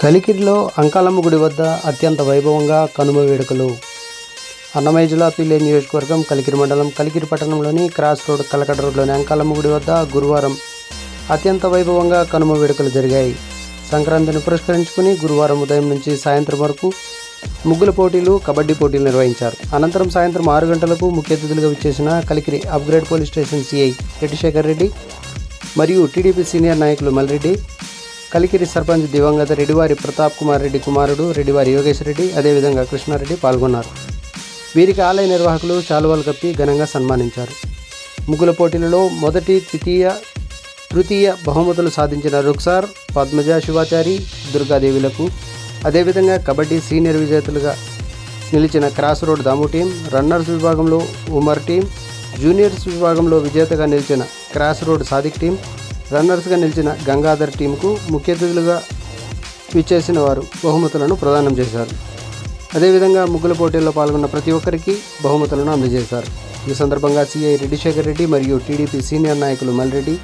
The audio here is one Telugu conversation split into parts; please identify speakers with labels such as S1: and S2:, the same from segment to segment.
S1: కలికిరిలో అంకాలమ్మ గుడి వద్ద అత్యంత వైభవంగా కనుమ వేడుకలు. అన్నమయ్య జిల్లా పీలే నియోజకవర్గం కలికిరి మండలం కలికిరి పట్టణంలోని క్రాస్ రోడ్ కలకడ రోడ్లోని అంకాలమ్మ గుడి వద్ద గురువారం అత్యంత వైభవంగా కనుమ వేడుకలు జరిగాయి. సంక్రాంతిని పురస్కరించుకుని గురువారం ఉదయం నుంచి సాయంత్రం వరకు ముగ్గుల పోటీలు, కబడ్డీ పోటీలు నిర్వహించారు. అనంతరం సాయంత్రం 6 గంటలకు ముఖ్య అతిథులుగా విచ్చేసిన Kalikiri upgrade police station CI Reddisekhar Reddy మరియు టీడీపీ సీనియర్ నాయకులు మల్రెడ్డి, కలికిరి సర్పంచ్ దివంగత రెడ్డివారి ప్రతాప్ కుమార్ రెడ్డి కుమారుడు రెడ్డివారి యోగేష్ రెడ్డి, అదేవిధంగా కృష్ణారెడ్డి పాల్గొన్నారు. వీరికి ఆలయ నిర్వాహకులు శాలువాలు కప్పి ఘనంగా సన్మానించారు. ముగ్గుల పోటీలలో మొదటి, ద్వితీయ, తృతీయ బహుమతులు సాధించిన రుక్సార్, పద్మజ, శివాచారి, దుర్గాదేవిలకు, అదేవిధంగా కబడ్డీ సీనియర్ విజేతలుగా నిలిచిన క్రాస్ రోడ్ దాము టీం, రన్నర్స్ విభాగంలో ఉమర్ టీం, జూనియర్స్ విభాగంలో విజేతగా నిలిచిన క్రాస్ రోడ్ సాదిక్ టీం, రన్నర్స్గా నిలిచిన గంగాధర్ టీంకు ముఖ్య అతిథులుగా విచ్చేసిన వారు బహుమతులను ప్రదానం చేశారు. అదేవిధంగా ముగ్గుల పోటీల్లో పాల్గొన్న ప్రతి ఒక్కరికి బహుమతులను అందజేశారు. ఈ సందర్భంగా సిఐ రెడ్డిశేఖర్ రెడ్డి మరియు టీడీపీ సీనియర్ నాయకులు మల్రెడ్డి,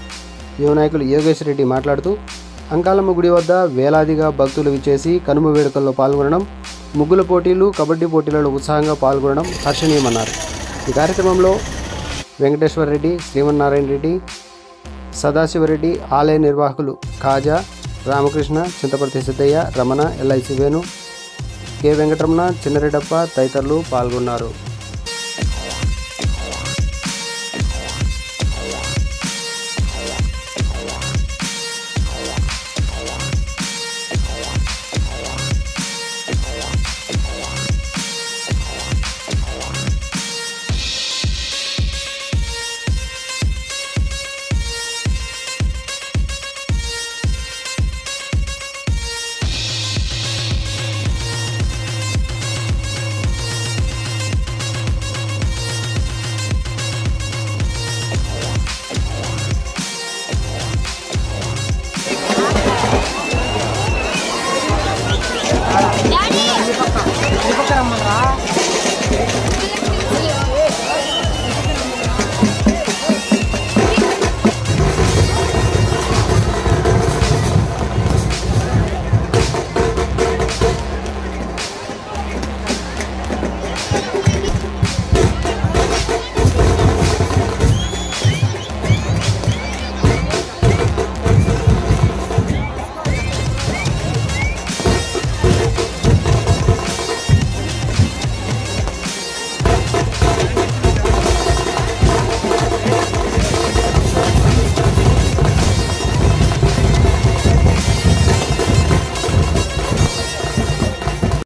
S1: యువ నాయకులు యోగేష్ రెడ్డి మాట్లాడుతూ, అంకాలమ్మ గుడి వద్ద వేలాదిగా భక్తులు విచ్చేసి కనుమ వేడుకల్లో పాల్గొనడం, ముగ్గుల పోటీలు, కబడ్డీ పోటీలలో ఉత్సాహంగా పాల్గొనడం హర్షణీయమన్నారు. ఈ కార్యక్రమంలో వెంకటేశ్వర రెడ్డి, శ్రీమన్నారాయణ రెడ్డి, సదాశివరెడ్డి, ఆలయ నిర్వాహకులు కాజా, రామకృష్ణ, చింతపర్తి సిద్ధయ్య, రమణ, ఎల్ఐసి వేణు, కె వెంకటరమణ, చిన్నరెడ్డప్ప తదితరులు పాల్గొన్నారు.